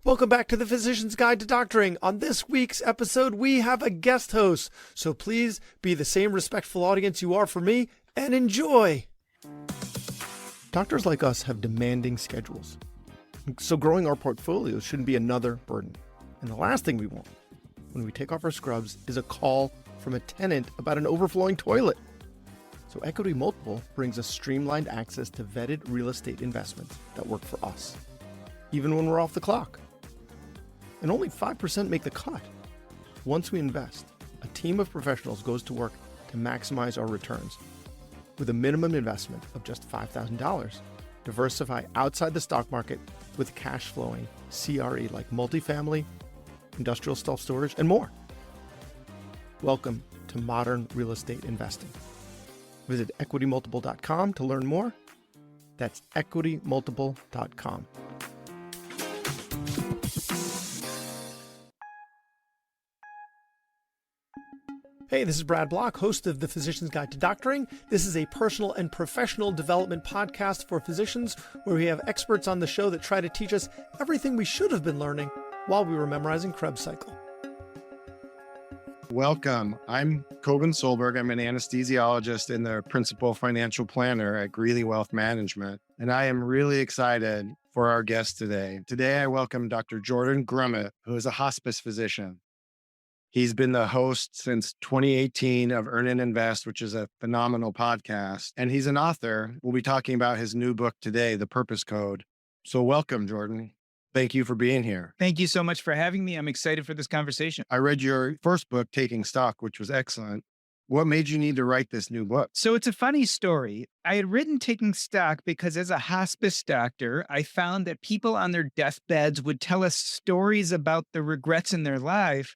Welcome back to the Physician's Guide to Doctoring. On this week's episode, we have a guest host, so please be the same respectful audience you are for me and enjoy. Doctors like us have demanding schedules, so growing our portfolio shouldn't be another burden. And the last thing we want when we take off our scrubs is a call from a tenant about an overflowing toilet. So Equity Multiple brings us streamlined access to vetted real estate investments that work for us, even when we're off the clock. And only 5% make the cut. Once we invest, a team of professionals goes to work to maximize our returns. With a minimum investment of just $5,000, diversify outside the stock market with cash flowing CRE like multifamily, industrial self-storage, and more. Welcome to modern real estate investing. Visit equitymultiple.com to learn more. That's equitymultiple.com. Hey, this is Brad Block, host of the Physician's Guide to Doctoring. This is a personal and professional development podcast for physicians where we have experts on the show that try to teach us everything we should have been learning while we were memorizing Krebs cycle. Welcome. I'm Cobin Soelberg. I'm an anesthesiologist and the principal financial planner at Greeley Wealth Management, and I am really excited for our guest today. Today, I welcome Dr. Jordan Grumet, who is a hospice physician. He's been the host since 2018 of Earn and Invest, which is a phenomenal podcast. And he's an author. We'll be talking about his new book today, The Purpose Code. So welcome, Jordan. Thank you for being here. Thank you so much for having me. I'm excited for this conversation. I read your first book, Taking Stock, which was excellent. What made you need to write this new book? So it's a funny story. I had written Taking Stock because as a hospice doctor, I found that people on their deathbeds would tell us stories about the regrets in their life.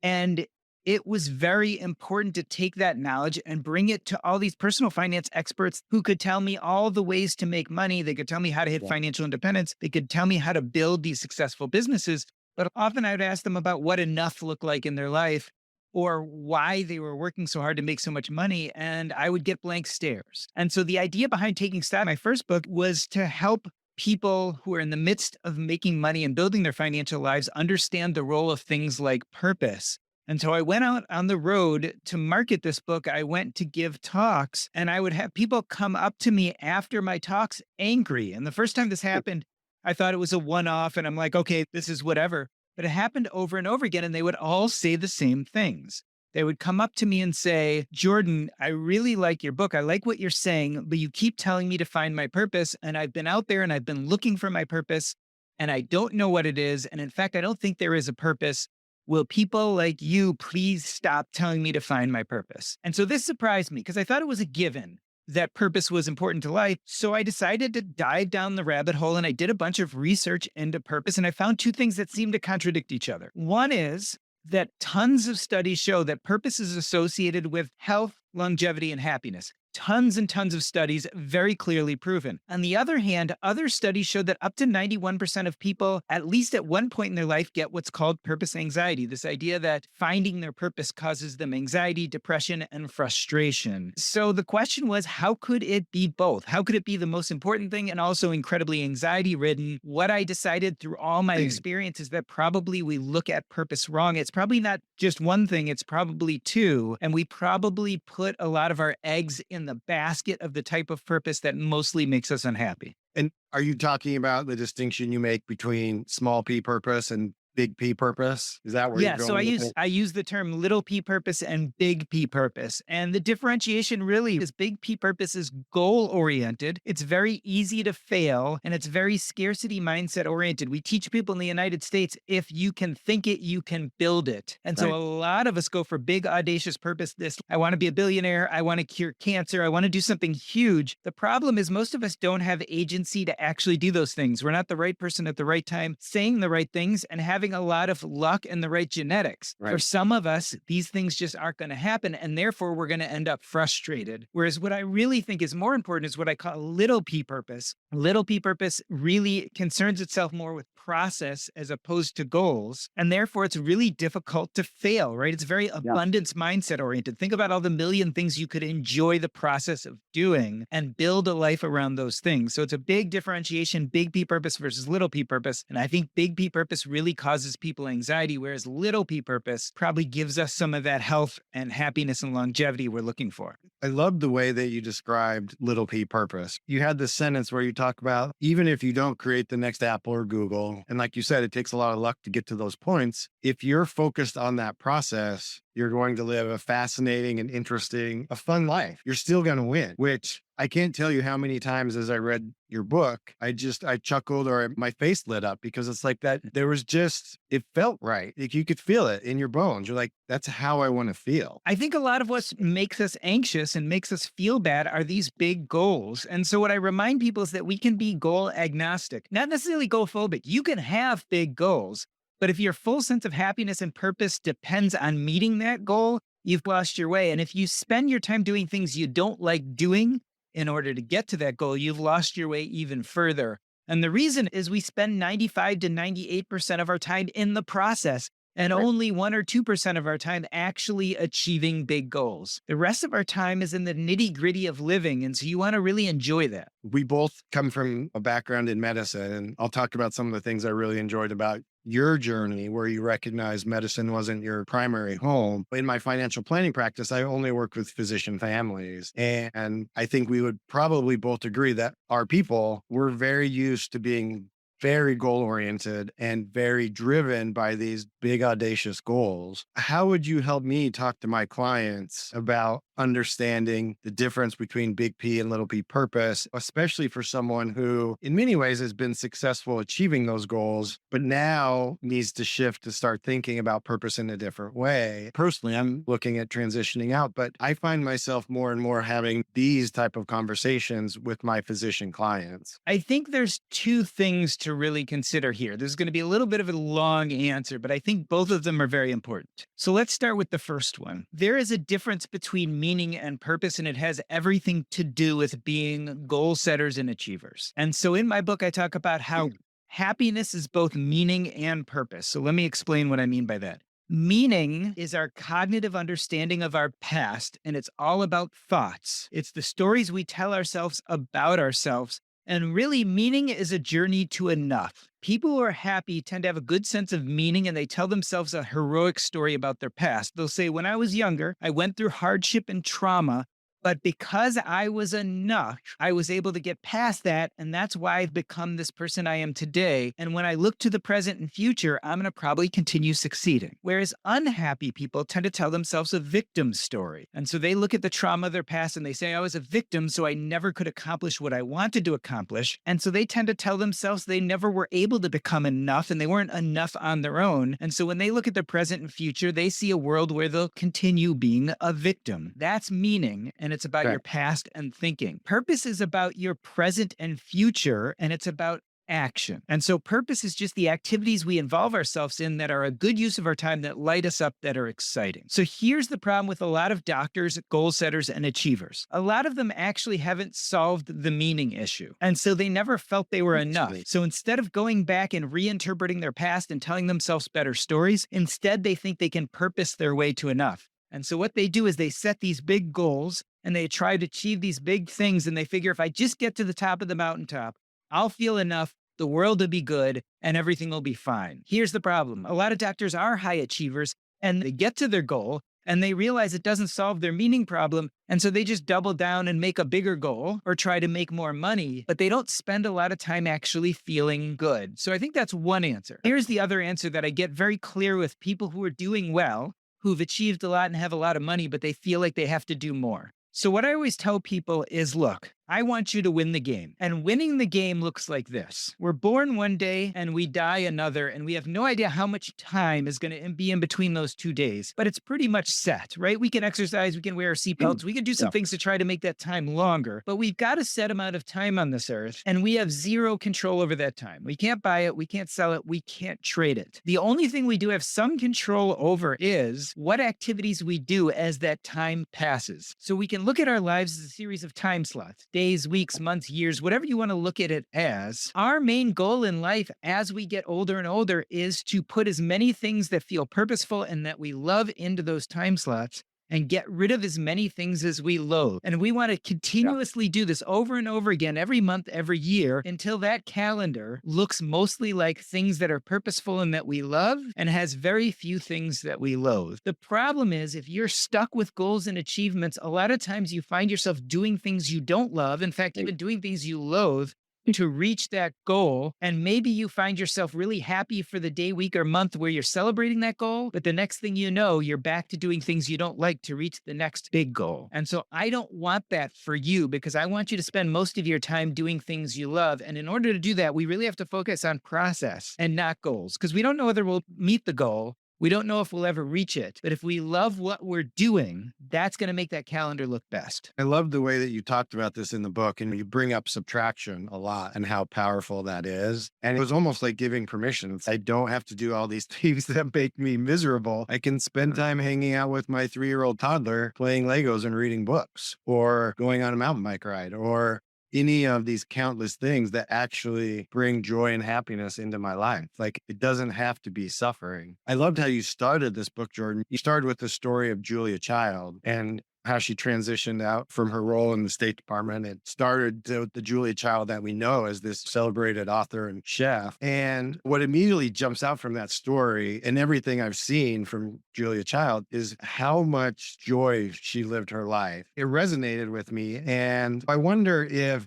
And it was very important to take that knowledge and bring it to all these personal finance experts who could tell me all the ways to make money. They could tell me how to hit financial independence. They could tell me how to build these successful businesses. But often I would ask them about what enough looked like in their life or why they were working so hard to make so much money. And I would get blank stares. And so the idea behind Taking Stock, my first book, was to help people who are in the midst of making money and building their financial lives understand the role of things like purpose. And so I went out on the road to market this book. I went to give talks, and I would have people come up to me after my talks angry. And the first time this happened, I thought it was a one-off, and I'm like, okay, this is whatever. But it happened over and over again, and they would all say the same things. They would come up to me and say, Jordan, I really like your book. I like what you're saying, but you keep telling me to find my purpose. And I've been out there and I've been looking for my purpose and I don't know what it is. And in fact, I don't think there is a purpose. Will people like you please stop telling me to find my purpose? And so this surprised me because I thought it was a given that purpose was important to life. So I decided to dive down the rabbit hole and I did a bunch of research into purpose. And I found two things that seem to contradict each other. One is that tons of studies show that purpose is associated with health, longevity, and happiness. Tons and tons of studies, very clearly proven. On the other hand, other studies show that up to 91% of people, at least at one point in their life, get what's called purpose anxiety. This idea that finding their purpose causes them anxiety, depression, and frustration. So the question was, how could it be both? How could it be the most important thing and also incredibly anxiety-ridden? What I decided through all my experience is that probably we look at purpose wrong. It's probably not just one thing, it's probably two. And we probably put a lot of our eggs in the basket of the type of purpose that mostly makes us unhappy. And are you talking about the distinction you make between small p purpose and big P purpose? Is that where you're going? Yeah, so I use the term little p purpose and big P purpose. And the differentiation really is big P purpose is goal oriented. It's very easy to fail and it's very scarcity mindset oriented. We teach people in the United States, if you can think it, you can build it. And so a lot of us go for big audacious purpose. I want to be a billionaire. I want to cure cancer. I want to do something huge. The problem is most of us don't have agency to actually do those things. We're not the right person at the right time, saying the right things and having having a lot of luck and the right genetics. For Right. some of us, these things just aren't going to happen, and therefore we're going to end up frustrated. Whereas what I really think is more important is what I call little p purpose. Little p purpose really concerns itself more with process as opposed to goals, and therefore it's really difficult to fail, right? It's very Yeah. abundance mindset oriented. Think about all the million things you could enjoy the process of doing and build a life around those things. So it's a big differentiation, big p purpose versus little p purpose. And I think big p purpose really causes people anxiety, whereas little p purpose probably gives us some of that health and happiness and longevity we're looking for. I love the way that you described little p purpose. You had this sentence where you talk about even if you don't create the next Apple or Google, and like you said, it takes a lot of luck to get to those points. If you're focused on that process, you're going to live a fascinating and interesting, a fun life. You're still going to win, which I can't tell you how many times as I read your book, I chuckled or my face lit up because it's like that. There was just, it felt right. Like you could feel it in your bones. You're like, that's how I want to feel. I think a lot of what makes us anxious and makes us feel bad are these big goals. And so what I remind people is that we can be goal agnostic, not necessarily goal phobic. You can have big goals, but if your full sense of happiness and purpose depends on meeting that goal, you've lost your way. And if you spend your time doing things you don't like doing in order to get to that goal, you've lost your way even further. And the reason is we spend 95 to 98% of our time in the process and Right. only 1 or 2% of our time actually achieving big goals. The rest of our time is in the nitty gritty of living. And so you want to really enjoy that. We both come from a background in medicine, and I'll talk about some of the things I really enjoyed about your journey where you recognize medicine wasn't your primary home. In my financial planning practice, I only work with physician families. And I think we would probably both agree that our people were very used to being very goal oriented and very driven by these big, audacious goals. How would you help me talk to my clients about understanding the difference between big P and little p purpose, especially for someone who in many ways has been successful achieving those goals, but now needs to shift to start thinking about purpose in a different way? Personally, I'm looking at transitioning out, but I find myself more and more having these type of conversations with my physician clients. I think there's two things to really consider here. This is going to be a little bit of a long answer, but I think both of them are very important. So let's start with the first one. There is a difference between meaning and purpose, and it has everything to do with being goal setters and achievers. And so in my book, I talk about how happiness is both meaning and purpose. So let me explain what I mean by that. Meaning is our cognitive understanding of our past, and it's all about thoughts. It's the stories we tell ourselves about ourselves. And really, meaning is a journey to enough. People who are happy tend to have a good sense of meaning, and they tell themselves a heroic story about their past. They'll say, when I was younger, I went through hardship and trauma, but because I was enough, I was able to get past that. And that's why I've become this person I am today. And when I look to the present and future, I'm going to probably continue succeeding. Whereas unhappy people tend to tell themselves a victim story. And so they look at the trauma of their past and they say, I was a victim, so I never could accomplish what I wanted to accomplish. And so they tend to tell themselves they never were able to become enough and they weren't enough on their own. And so when they look at the present and future, they see a world where they'll continue being a victim. That's meaning. And it's about Okay. your past and thinking. Purpose is about your present and future, and it's about action. And so purpose is just the activities we involve ourselves in that are a good use of our time, that light us up, that are exciting. So here's the problem with a lot of doctors, goal setters, and achievers. A lot of them actually haven't solved the meaning issue. And so they never felt they were enough. So instead of going back and reinterpreting their past and telling themselves better stories, instead they think they can purpose their way to enough. And so what they do is they set these big goals and they try to achieve these big things. And they figure if I just get to the top of the mountaintop, I'll feel enough, the world will be good, and everything will be fine. Here's the problem. A lot of doctors are high achievers and they get to their goal and they realize it doesn't solve their meaning problem. And so they just double down and make a bigger goal or try to make more money, but they don't spend a lot of time actually feeling good. So I think that's one answer. Here's the other answer that I get very clear with people who are doing well, who've achieved a lot and have a lot of money, but they feel like they have to do more. So what I always tell people is, look, I want you to win the game. And winning the game looks like this. We're born one day and we die another, and we have no idea how much time is going to be in between those 2 days, but it's pretty much set, right? We can exercise, we can wear our seatbelts, we can do some things to try to make that time longer, but we've got a set amount of time on this earth, and we have zero control over that time. We can't buy it, we can't sell it, we can't trade it. The only thing we do have some control over is what activities we do as that time passes. So we can look at our lives as a series of time slots, days, weeks, months, years, whatever you want to look at it as. Our main goal in life as we get older and older is to put as many things that feel purposeful and that we love into those time slots and get rid of as many things as we loathe. And we want to continuously do this over and over again, every month, every year, until that calendar looks mostly like things that are purposeful and that we love and has very few things that we loathe. The problem is, if you're stuck with goals and achievements, a lot of times you find yourself doing things you don't love, in fact, even doing things you loathe, to reach that goal. And maybe you find yourself really happy for the day, week, or month where you're celebrating that goal. But the next thing you know, you're back to doing things you don't like to reach the next big goal. And so I don't want that for you, because I want you to spend most of your time doing things you love. And in order to do that, we really have to focus on process and not goals, because we don't know whether we'll meet the goal. We don't know if we'll ever reach it, but if we love what we're doing, that's going to make that calendar look best. I love the way that you talked about this in the book, and you bring up subtraction a lot and how powerful that is. And it was almost like giving permission. I don't have to do all these things that make me miserable. I can spend time hanging out with my 3-year-old toddler, playing Legos and reading books, or going on a mountain bike ride, or any of these countless things that actually bring joy and happiness into my life. Like, it doesn't have to be suffering. I loved how you started this book, Jordan. You started with the story of Julia Child and how she transitioned out from her role in the State Department and started the Julia Child that we know as this celebrated author and chef. And what immediately jumps out from that story and everything I've seen from Julia Child is how much joy she lived her life. It resonated with me. And I wonder is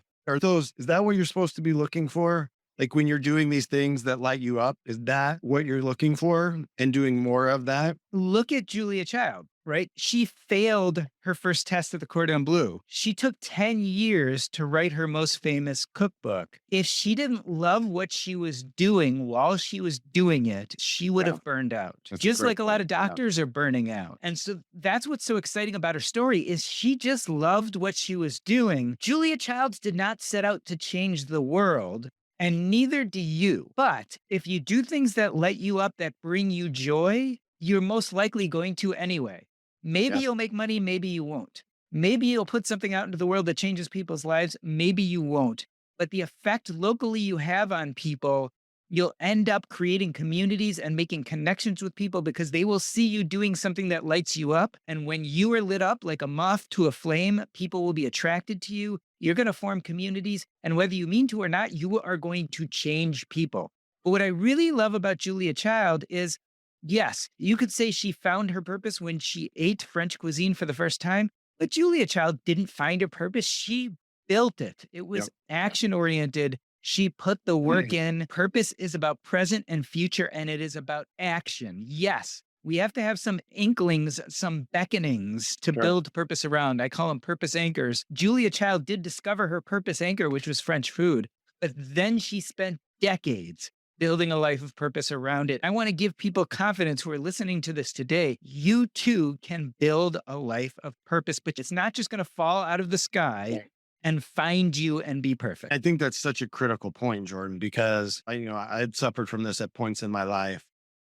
that what you're supposed to be looking for? Like, when you're doing these things that light you up, is that what you're looking for and doing more of that? Look at Julia Child, right? She failed her first test at the Cordon Bleu. She took 10 years to write her most famous cookbook. If she didn't love what she was doing while she was doing it, she would have burned out. That's Just a great like a lot of point. Yeah. doctors are burning out. And so that's what's so exciting about her story is she just loved what she was doing. Julia Childs did not set out to change the world. And neither do you. But if you do things that light you up, that bring you joy, you're most likely going to anyway. Maybe you'll make money, maybe you won't. Maybe you'll put something out into the world that changes people's lives, maybe you won't. But the effect locally you have on people, you'll end up creating communities and making connections with people because they will see you doing something that lights you up. And when you are lit up like a moth to a flame, people will be attracted to you. You're going to form communities. And whether you mean to or not, you are going to change people. But what I really love about Julia Child is, yes, you could say she found her purpose when she ate French cuisine for the first time, but Julia Child didn't find her purpose. She built it. It was action oriented. She put the work in. Purpose is about present and future, and it is about action. Yes, we have to have some inklings, some beckonings to build purpose around. I call them purpose anchors. Julia Child did discover her purpose anchor, which was French food, but then she spent decades building a life of purpose around it. I want to give people confidence who are listening to this today. You too can build a life of purpose, but it's not just going to fall out of the sky and find you and be perfect. I think that's such a critical point, Jordan, because I'd suffered from this at points in my life.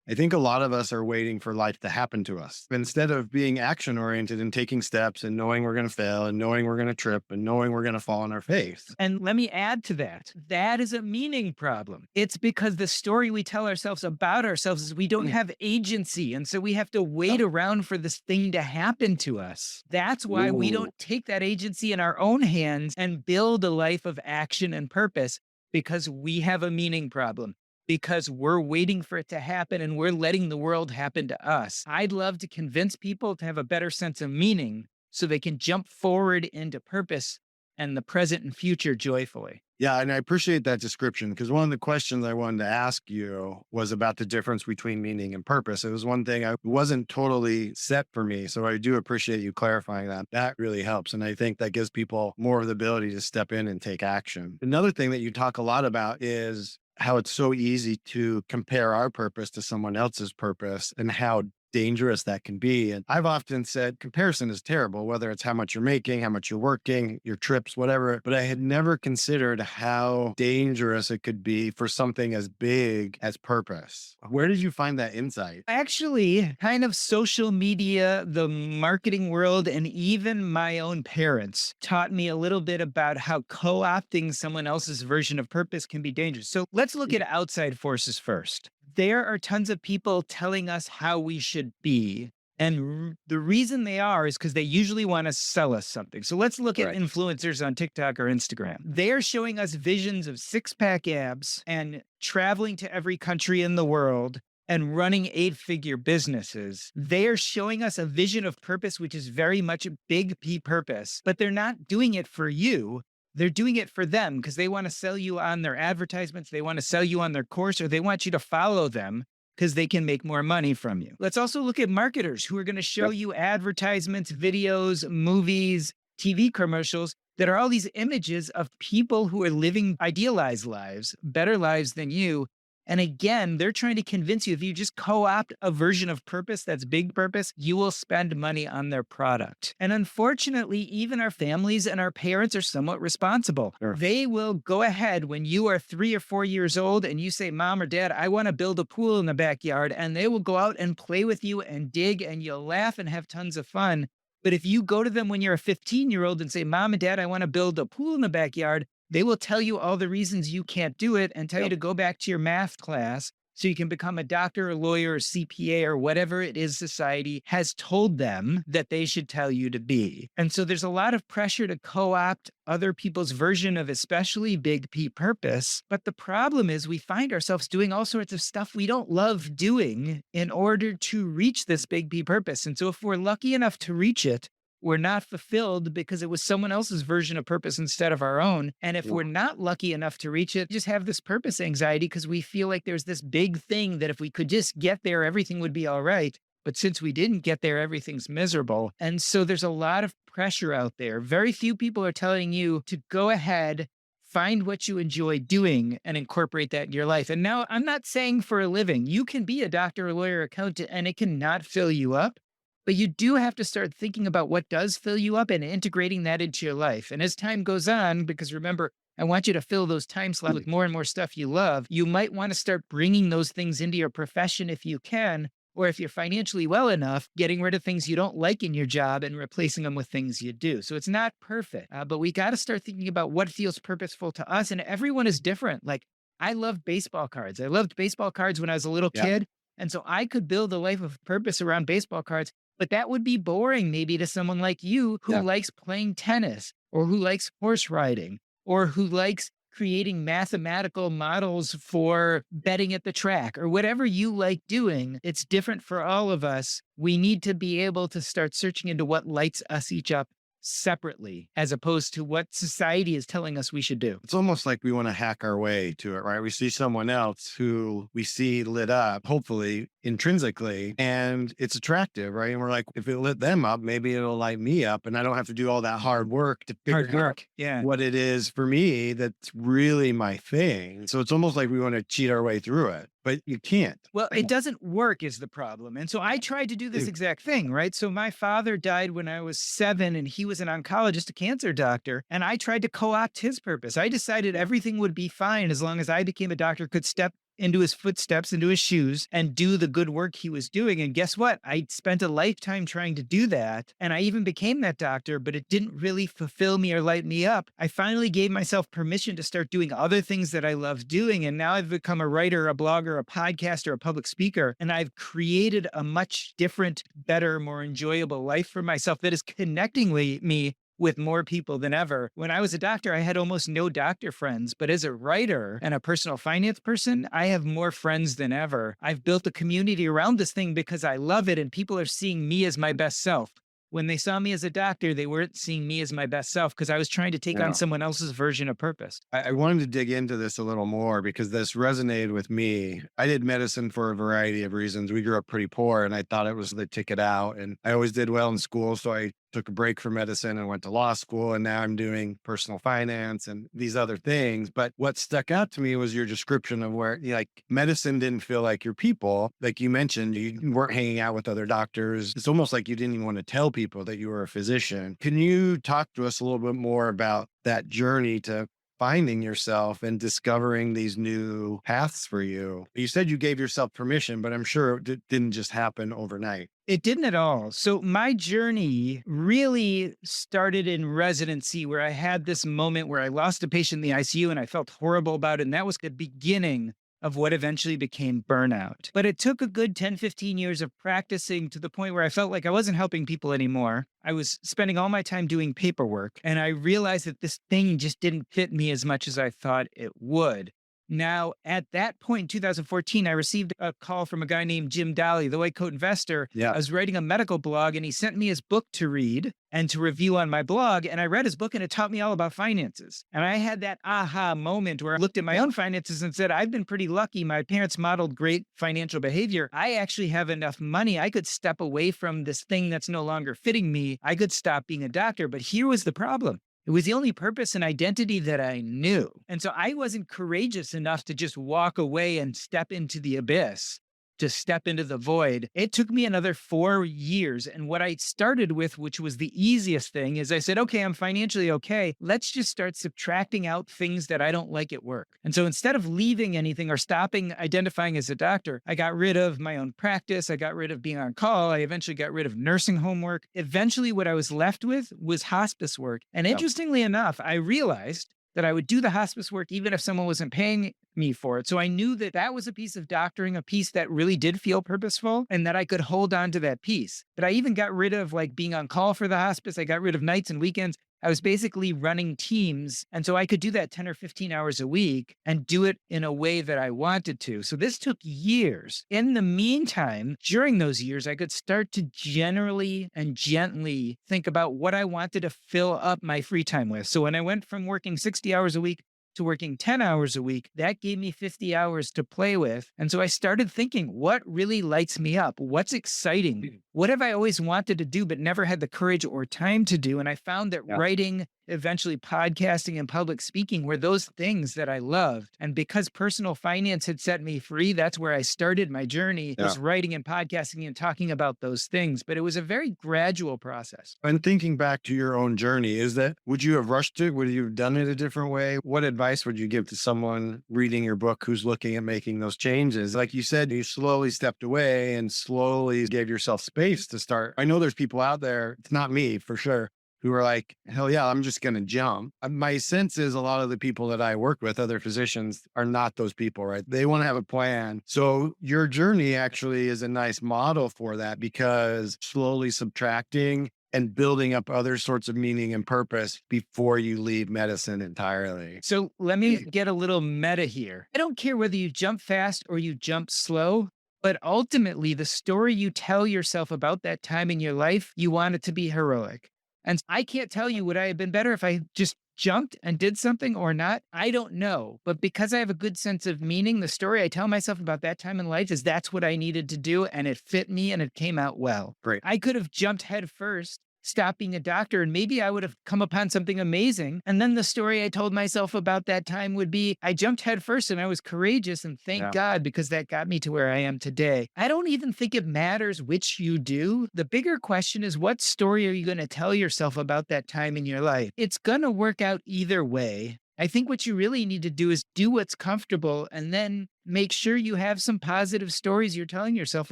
I think a lot of us are waiting for life to happen to us instead of being action oriented and taking steps and knowing we're going to fail and knowing we're going to trip and knowing we're going to fall on our face. And let me add to that. That is a meaning problem. It's because the story we tell ourselves about ourselves is we don't have agency. And so we have to wait around for this thing to happen to us. That's why we don't take that agency in our own hands and build a life of action and purpose, because we have a meaning problem. Because we're waiting for it to happen and we're letting the world happen to us. I'd love to convince people to have a better sense of meaning so they can jump forward into purpose and the present and future joyfully. Yeah, and I appreciate that description because one of the questions I wanted to ask you was about the difference between meaning and purpose. It was one thing I wasn't totally set for me. So I do appreciate you clarifying that. That really helps. And I think that gives people more of the ability to step in and take action. Another thing that you talk a lot about is how it's so easy to compare our purpose to someone else's purpose and how dangerous that can be. And I've often said comparison is terrible, whether it's how much you're making, how much you're working, your trips, whatever. But I had never considered how dangerous it could be for something as big as purpose. Where did you find that insight? Actually, kind of social media, the marketing world, and even my own parents taught me a little bit about how co opting someone else's version of purpose can be dangerous. So let's look at outside forces first. There are tons of people telling us how we should be. And the reason they are is because they usually want to sell us something. So let's look at Right. influencers on TikTok or Instagram. They are showing us visions of six-pack abs and traveling to every country in the world and running eight-figure businesses. They are showing us a vision of purpose, which is very much a big P purpose, but they're not doing it for you. They're doing it for them because they want to sell you on their advertisements. They want to sell you on their course, or they want you to follow them because they can make more money from you. Let's also look at marketers who are going to show Yep. you advertisements, videos, movies, TV commercials that are all these images of people who are living idealized lives, better lives than you. And again, they're trying to convince you if you just co opt a version of purpose that's big purpose, you will spend money on their product. And unfortunately, even our families and our parents are somewhat responsible. Sure. They will go ahead when you are 3 or 4 years old and you say, Mom or Dad, I want to build a pool in the backyard. And they will go out and play with you and dig and you'll laugh and have tons of fun. But if you go to them when you're a 15-year-old and say, Mom and Dad, I want to build a pool in the backyard, they will tell you all the reasons you can't do it and tell you Yep. to go back to your math class so you can become a doctor, a lawyer, a CPA, or whatever it is society has told them that they should tell you to be. And so there's a lot of pressure to co-opt other people's version of especially big P purpose. But the problem is we find ourselves doing all sorts of stuff we don't love doing in order to reach this big P purpose. And so if we're lucky enough to reach it, we're not fulfilled because it was someone else's version of purpose instead of our own. And if Yeah. we're not lucky enough to reach it, just have this purpose anxiety because we feel like there's this big thing that if we could just get there, everything would be all right. But since we didn't get there, everything's miserable. And so there's a lot of pressure out there. Very few people are telling you to go ahead, find what you enjoy doing and incorporate that in your life. And now I'm not saying for a living, you can be a doctor, a lawyer, accountant, and it cannot fill you up. But you do have to start thinking about what does fill you up and integrating that into your life. And as time goes on, because remember, I want you to fill those time slots with more and more stuff you love, you might want to start bringing those things into your profession if you can, or if you're financially well enough, getting rid of things you don't like in your job and replacing them with things you do. So it's not perfect, but we got to start thinking about what feels purposeful to us. And everyone is different. Like I loved baseball cards. I loved baseball cards when I was a little Yeah. kid. And so I could build a life of purpose around baseball cards. But that would be boring maybe to someone like you who Yeah. likes playing tennis or who likes horse riding or who likes creating mathematical models for betting at the track or whatever you like doing. It's different for all of us. We need to be able to start searching into what lights us each up separately as opposed to what society is telling us we should do. It's almost like we want to hack our way to it, right? We see someone else who we see lit up, hopefully intrinsically, and it's attractive, right? And we're like, if it lit them up, maybe it'll light me up and I don't have to do all that hard work to figure Hard out work. Yeah. what it is for me that's really my thing. So it's almost like we want to cheat our way through it, but you can't. Well, it doesn't work is the problem. And so I tried to do this exact thing, right? So my father died when I was 7 and he was an oncologist, a cancer doctor, and I tried to co-opt his purpose. I decided everything would be fine as long as I became a doctor, could step into his footsteps, into his shoes, and do the good work he was doing. And guess what? I spent a lifetime trying to do that. And I even became that doctor, but it didn't really fulfill me or light me up. I finally gave myself permission to start doing other things that I love doing. And now I've become a writer, a blogger, a podcaster, a public speaker. And I've created a much different, better, more enjoyable life for myself that is connecting me with more people than ever. When I was a doctor, I had almost no doctor friends, but as a writer and a personal finance person, I have more friends than ever. I've built a community around this thing because I love it and people are seeing me as my best self. when they saw me as a doctor, they weren't seeing me as my best self because I was trying to take on Yeah. someone else's version of purpose. I wanted to dig into this a little more because this resonated with me. I did medicine for a variety of reasons. We grew up pretty poor and I thought it was the ticket out. And I always did well in school. So I took a break from medicine and went to law school. And now I'm doing personal finance and these other things. But what stuck out to me was your description of where like medicine didn't feel like your people. Like you mentioned, you weren't hanging out with other doctors. It's almost like you didn't even want to tell people that you were a physician. Can you talk to us a little bit more about that journey to finding yourself and discovering these new paths for you? You said you gave yourself permission, but I'm sure it didn't just happen overnight. It didn't at all. So my journey really started in residency where I had this moment where I lost a patient in the ICU and I felt horrible about it. And that was the beginning of what eventually became burnout. But it took a good 10, 15 years of practicing to the point where I felt like I wasn't helping people anymore. I was spending all my time doing paperwork. And I realized that this thing just didn't fit me as much as I thought it would. Now, at that point in 2014, I received a call from a guy named Jim Daly, the white coat investor. Yeah. I was writing a medical blog and he sent me his book to read and to review on my blog. And I read his book and it taught me all about finances. And I had that aha moment where I looked at my own finances and said, I've been pretty lucky. My parents modeled great financial behavior. I actually have enough money. I could step away from this thing that's no longer fitting me. I could stop being a doctor. But here was the problem. It was the only purpose and identity that I knew. And so I wasn't courageous enough to just walk away and step into the abyss, to step into the void. It took me another 4 years. And what I started with, which was the easiest thing, is I said, okay, I'm financially okay. Let's just start subtracting out things that I don't like at work. And so instead of leaving anything or stopping identifying as a doctor, I got rid of my own practice. I got rid of being on call. I eventually got rid of nursing home work. Eventually, what I was left with was hospice work. And interestingly enough, I realized that I would do the hospice work even if someone wasn't paying me for it. So I knew that that was a piece of doctoring, a piece that really did feel purposeful and that I could hold on to that piece. But I even got rid of like being on call for the hospice. I got rid of nights and weekends. I was basically running teams. And so I could do that 10 or 15 hours a week and do it in a way that I wanted to. So this took years. In the meantime, during those years, I could start to generally and gently think about what I wanted to fill up my free time with. So when I went from working 60 hours a week to working 10 hours a week, that gave me 50 hours to play with. And so I started thinking, what really lights me up? What's exciting? What have I always wanted to do, but never had the courage or time to do? And I found that writing, eventually podcasting and public speaking were those things that I loved. And because personal finance had set me free, that's where I started my journey, was writing and podcasting and talking about those things. But it was a very gradual process. And thinking back to your own journey, would you have rushed it? Would you have done it a different way? What advice would you give to someone reading your book who's looking at making those changes? Like you said, you slowly stepped away and slowly gave yourself space to start. I know there's people out there, it's not me for sure, who are like, hell yeah, I'm just going to jump. My sense is a lot of the people that I work with, other physicians, are not those people, right? They want to have a plan. So your journey actually is a nice model for that, because slowly subtracting and building up other sorts of meaning and purpose before you leave medicine entirely. So let me get a little meta here. I don't care whether you jump fast or you jump slow. But ultimately, the story you tell yourself about that time in your life, you want it to be heroic. And I can't tell you, would I have been better if I just jumped and did something or not? I don't know. But because I have a good sense of meaning, the story I tell myself about that time in life is that's what I needed to do. And it fit me and it came out well. Great. I could have jumped head first, stop being a doctor, and maybe I would have come upon something amazing. And then the story I told myself about that time would be, I jumped head first and I was courageous, and thank God, because that got me to where I am today. I don't even think it matters which you do. The bigger question is, what story are you going to tell yourself about that time in your life? It's going to work out either way. I think what you really need to do is do what's comfortable and then make sure you have some positive stories you're telling yourself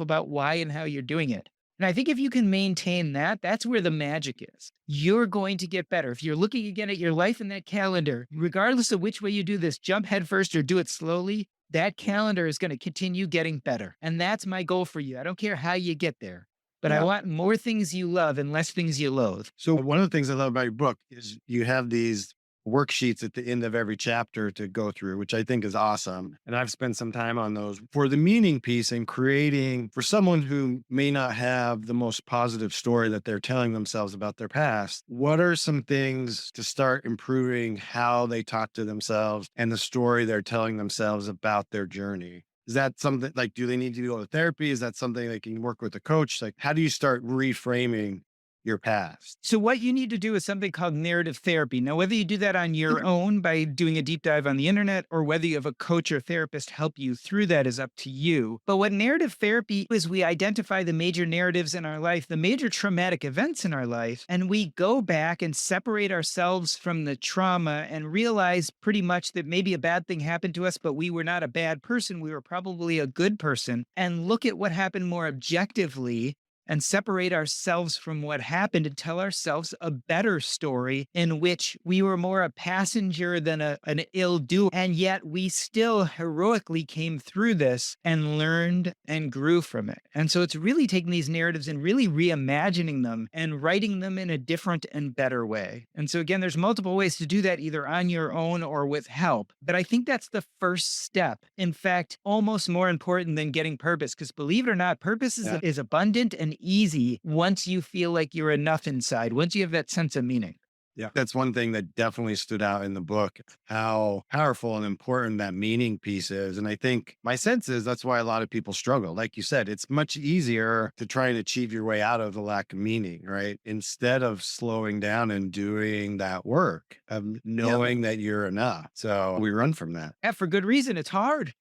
about why and how you're doing it. And I think if you can maintain that, that's where the magic is. You're going to get better. If you're looking again at your life in that calendar, regardless of which way you do this, jump head first or do it slowly, that calendar is going to continue getting better. And that's my goal for you. I don't care how you get there, but I want more things you love and less things you loathe. So one of the things I love about your book is you have these worksheets at the end of every chapter to go through, which I think is awesome. And I've spent some time on those for the meaning piece and creating for someone who may not have the most positive story that they're telling themselves about their past. What are some things to start improving how they talk to themselves and the story they're telling themselves about their journey? Is that something like, do they need to go to therapy? Is that something they can work with a coach? Like, how do you start reframing your past? So what you need to do is something called narrative therapy. Now, whether you do that on your own by doing a deep dive on the internet or whether you have a coach or therapist help you through that is up to you. But what narrative therapy is, we identify the major narratives in our life, the major traumatic events in our life, and we go back and separate ourselves from the trauma and realize pretty much that maybe a bad thing happened to us, but we were not a bad person. We were probably a good person, and look at what happened more objectively and separate ourselves from what happened and tell ourselves a better story in which we were more a passenger than an ill doer. And yet we still heroically came through this and learned and grew from it. And so it's really taking these narratives and really reimagining them and writing them in a different and better way. And so again, there's multiple ways to do that, either on your own or with help. But I think that's the first step. In fact, almost more important than getting purpose, because believe it or not, purpose is abundant and easy once you feel like you're enough inside, once you have that sense of meaning. Yeah. That's one thing that definitely stood out in the book, how powerful and important that meaning piece is. And I think my sense is that's why a lot of people struggle. Like you said, it's much easier to try and achieve your way out of the lack of meaning, right? Instead of slowing down and doing that work of knowing that you're enough. So we run from that. Yeah, for good reason. It's hard.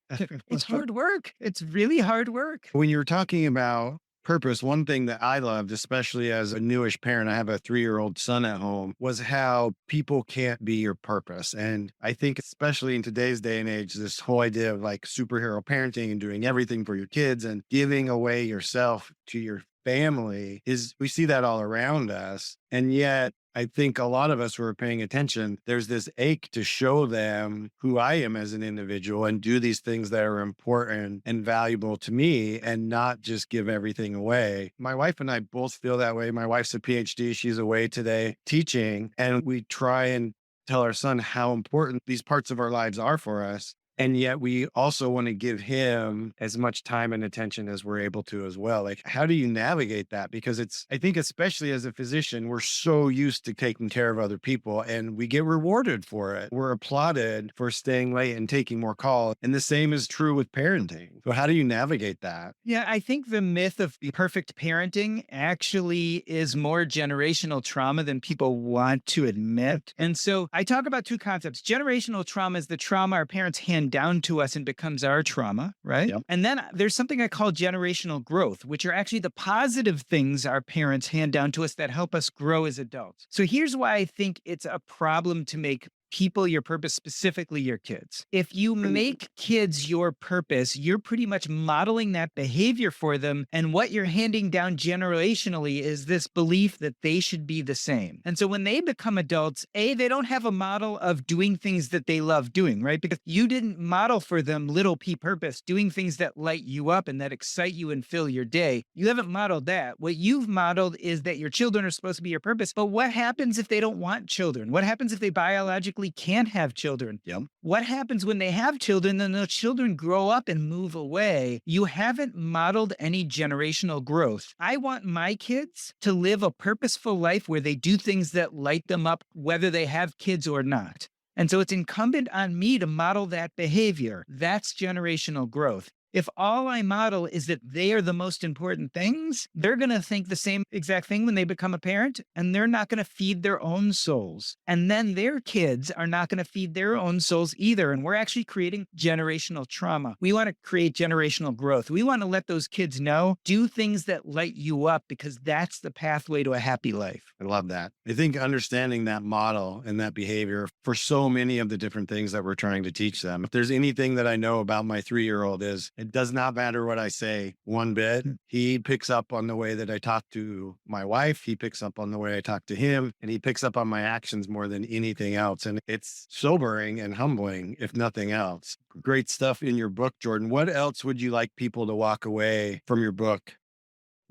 It's hard work. It's really hard work. When you were talking about purpose, one thing that I loved, especially as a newish parent, I have a 3-year-old son at home, was how people can't be your purpose. And I think, especially in today's day and age, this whole idea of like superhero parenting and doing everything for your kids and giving away yourself to your family we see that all around us. And yet, I think a lot of us who are paying attention, there's this ache to show them who I am as an individual and do these things that are important and valuable to me and not just give everything away. My wife and I both feel that way. My wife's a PhD. She's away today teaching, and we try and tell our son how important these parts of our lives are for us. And yet we also want to give him as much time and attention as we're able to as well. Like, how do you navigate that? Because I think, especially as a physician, we're so used to taking care of other people and we get rewarded for it. We're applauded for staying late and taking more calls. And the same is true with parenting. So how do you navigate that? Yeah, I think the myth of perfect parenting actually is more generational trauma than people want to admit. And so I talk about two concepts. Generational trauma is the trauma our parents hand down to us and becomes our trauma, right? Yep. And then there's something I call generational growth, which are actually the positive things our parents hand down to us that help us grow as adults. So here's why I think it's a problem to make people your purpose, specifically your kids. If you make kids your purpose, you're pretty much modeling that behavior for them. And what you're handing down generationally is this belief that they should be the same. And so when they become adults, they don't have a model of doing things that they love doing, right? Because you didn't model for them little p purpose, doing things that light you up and that excite you and fill your day. You haven't modeled that. What you've modeled is that your children are supposed to be your purpose. But what happens if they don't want children? What happens if they biologically can't have children? Yep. What happens when they have children and those children grow up and move away? You haven't modeled any generational growth. I want my kids to live a purposeful life where they do things that light them up, whether they have kids or not. And so it's incumbent on me to model that behavior. That's generational growth. If all I model is that they are the most important things, they're going to think the same exact thing when they become a parent, and they're not going to feed their own souls. And then their kids are not going to feed their own souls either. And we're actually creating generational trauma. We want to create generational growth. We want to let those kids know, do things that light you up, because that's the pathway to a happy life. I love that. I think understanding that model and that behavior for so many of the different things that we're trying to teach them. If there's anything that I know about my 3-year-old is it does not matter what I say one bit. He picks up on the way that I talk to my wife. He picks up on the way I talk to him, and he picks up on my actions more than anything else. And it's sobering and humbling, if nothing else. Great stuff in your book, Jordan. What else would you like people to walk away from your book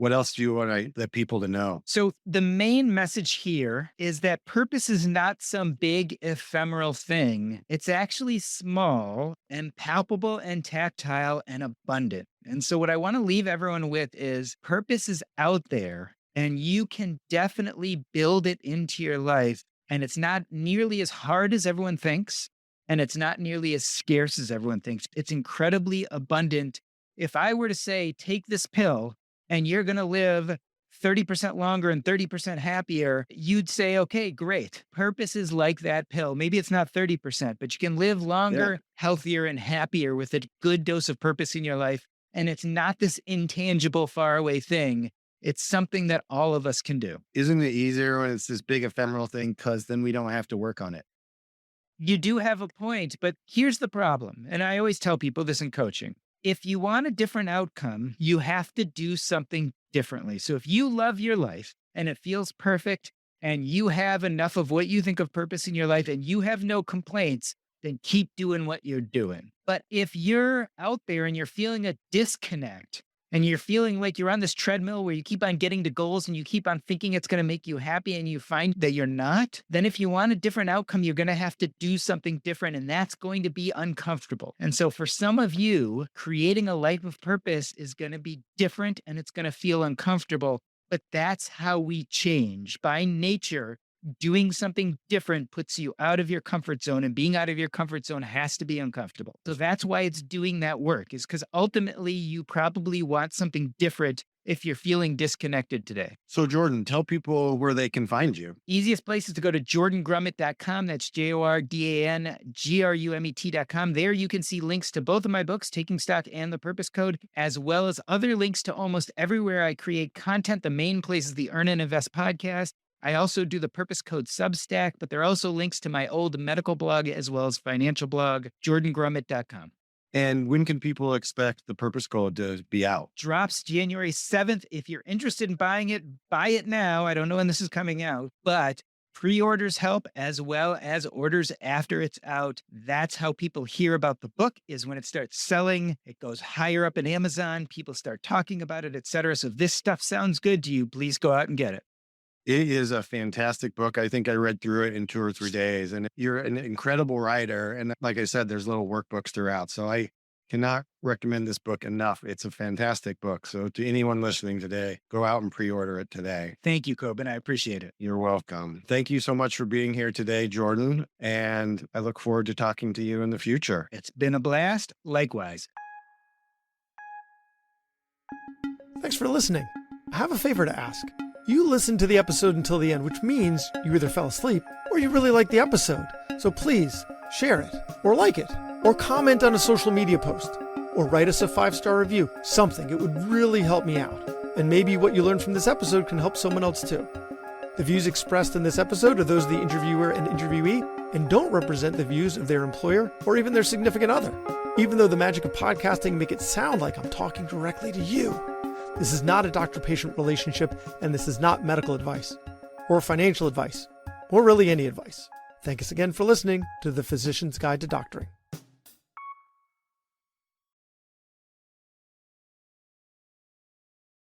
What else do you want the people to know? So the main message here is that purpose is not some big ephemeral thing. It's actually small and palpable and tactile and abundant. And so what I want to leave everyone with is purpose is out there and you can definitely build it into your life. And it's not nearly as hard as everyone thinks. And it's not nearly as scarce as everyone thinks. It's incredibly abundant. If I were to say, take this pill, and you're going to live 30% longer and 30% happier, you'd say, okay, great. Purpose is like that pill. Maybe it's not 30%, but you can live longer, healthier, and happier with a good dose of purpose in your life. And it's not this intangible, faraway thing. It's something that all of us can do. Isn't it easier when it's this big ephemeral thing? Because then we don't have to work on it. You do have a point, but here's the problem. And I always tell people this in coaching. If you want a different outcome, you have to do something differently. So if you love your life and it feels perfect and you have enough of what you think of purpose in your life and you have no complaints, then keep doing what you're doing. But if you're out there and you're feeling a disconnect and you're feeling like you're on this treadmill where you keep on getting to goals and you keep on thinking it's going to make you happy and you find that you're not, then if you want a different outcome, you're going to have to do something different and that's going to be uncomfortable. And so for some of you, creating a life of purpose is going to be different and it's going to feel uncomfortable, but that's how we change. By nature, doing something different puts you out of your comfort zone, and being out of your comfort zone has to be uncomfortable. So that's why it's doing that work, is because ultimately you probably want something different if you're feeling disconnected today. So Jordan, tell people where they can find you. Easiest place is to go to jordangrumet.com. That's JORDANGRUMET.com. There you can see links to both of my books, Taking Stock and The Purpose Code, as well as other links to almost everywhere I create content. The main place is the Earn and Invest podcast. I also do the Purpose Code Substack, but there are also links to my old medical blog as well as financial blog, jordangrumet.com. And when can people expect the Purpose Code to be out? Drops January 7th. If you're interested in buying it, buy it now. I don't know when this is coming out, but pre-orders help as well as orders after it's out. That's how people hear about the book, is when it starts selling. It goes higher up in Amazon. People start talking about it, etc. So if this stuff sounds good to you, please go out and get it. It is a fantastic book. I think I read through it in 2 or 3 days, and you're an incredible writer. And like I said, there's little workbooks throughout. So I cannot recommend this book enough. It's a fantastic book. So to anyone listening today, go out and pre-order it today. Thank you, Cobin. I appreciate it. You're welcome. Thank you so much for being here today, Jordan. And I look forward to talking to you in the future. It's been a blast. Likewise. Thanks for listening. I have a favor to ask. You listened to the episode until the end, which means you either fell asleep or you really liked the episode. So please share it or like it or comment on a social media post or write us a 5-star review. Something. It would really help me out. And maybe what you learned from this episode can help someone else too. The views expressed in this episode are those of the interviewer and interviewee and don't represent the views of their employer or even their significant other, even though the magic of podcasting make it sound like I'm talking directly to you. This is not a doctor-patient relationship, and this is not medical advice, or financial advice, or really any advice. Thank us again for listening to The Physician's Guide to Doctoring.